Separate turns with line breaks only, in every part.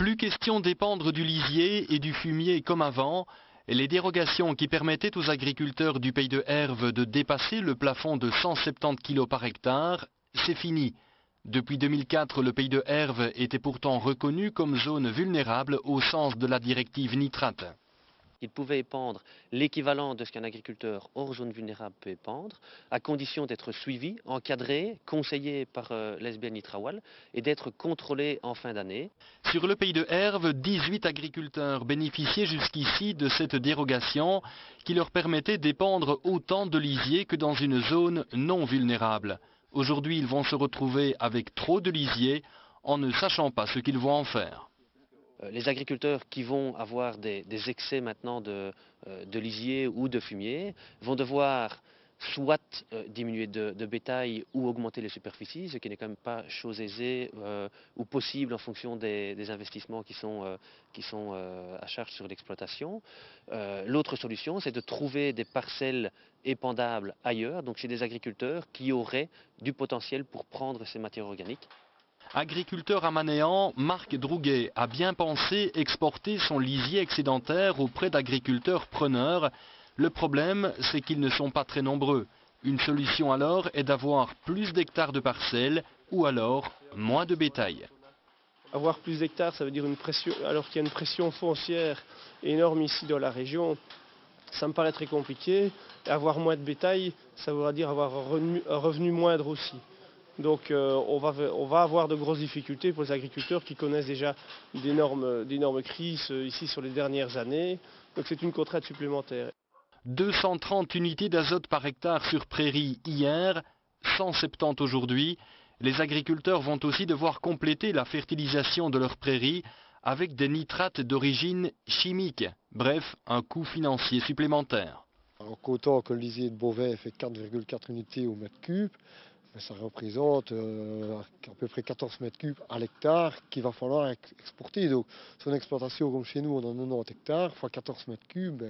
Plus question d'épandre du lisier et du fumier comme avant. Les dérogations qui permettaient aux agriculteurs du Pays de Herve de dépasser le plafond de 170 kg par hectare, c'est fini. Depuis 2004, le Pays de Herve était pourtant reconnu comme zone vulnérable au sens de la directive nitrate.
Il pouvait épandre l'équivalent de ce qu'un agriculteur hors zone vulnérable peut épandre, à condition d'être suivi, encadré, conseillé par l'SBN Nitrawal et d'être contrôlé en fin d'année.
Sur le Pays de Herve, 18 agriculteurs bénéficiaient jusqu'ici de cette dérogation qui leur permettait d'épandre autant de lisier que dans une zone non vulnérable. Aujourd'hui, ils vont se retrouver avec trop de lisier en ne sachant pas ce qu'ils vont en faire.
Les agriculteurs qui vont avoir des excès maintenant de lisier ou de fumier vont devoir soit diminuer de bétail ou augmenter les superficies, ce qui n'est quand même pas chose aisée ou possible en fonction des investissements qui sont à charge sur l'exploitation. L'autre solution, c'est de trouver des parcelles épandables ailleurs, donc chez des agriculteurs qui auraient du potentiel pour prendre ces matières organiques.
Agriculteur à Manéan, Marc Drouguet a bien pensé exporter son lisier excédentaire auprès d'agriculteurs preneurs. Le problème, c'est qu'ils ne sont pas très nombreux. Une solution alors est d'avoir plus d'hectares de parcelles ou alors moins de bétail.
Avoir plus d'hectares, ça veut dire une pression, alors qu'il y a une pression foncière énorme ici dans la région, ça me paraît très compliqué. Et avoir moins de bétail, ça voudra dire avoir un revenu moindre aussi. Donc on va avoir de grosses difficultés pour les agriculteurs qui connaissent déjà d'énormes crises ici sur les dernières années. Donc c'est une contrainte supplémentaire.
230 unités d'azote par hectare sur prairie hier, 170 aujourd'hui. Les agriculteurs vont aussi devoir compléter la fertilisation de leurs prairies avec des nitrates d'origine chimique. Bref, un coût financier supplémentaire.
Alors qu'autant que le lisier de Beauvais fait 4,4 unités au mètre cube, ça représente à peu près 14 mètres cubes à l'hectare qu'il va falloir exporter. Donc, sur une exploitation comme chez nous, on a 90 hectares, fois 14 mètres cubes,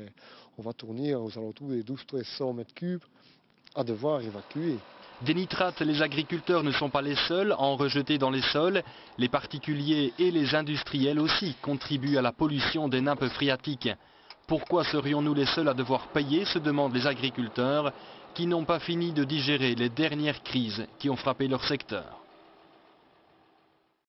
on va tourner aux alentours des 1200 mètres cubes à devoir évacuer.
Des nitrates, les agriculteurs ne sont pas les seuls à en rejeter dans les sols. Les particuliers et les industriels aussi contribuent à la pollution des nappes phréatiques. Pourquoi serions-nous les seuls à devoir payer, se demandent les agriculteurs, qui n'ont pas fini de digérer les dernières crises qui ont frappé leur secteur.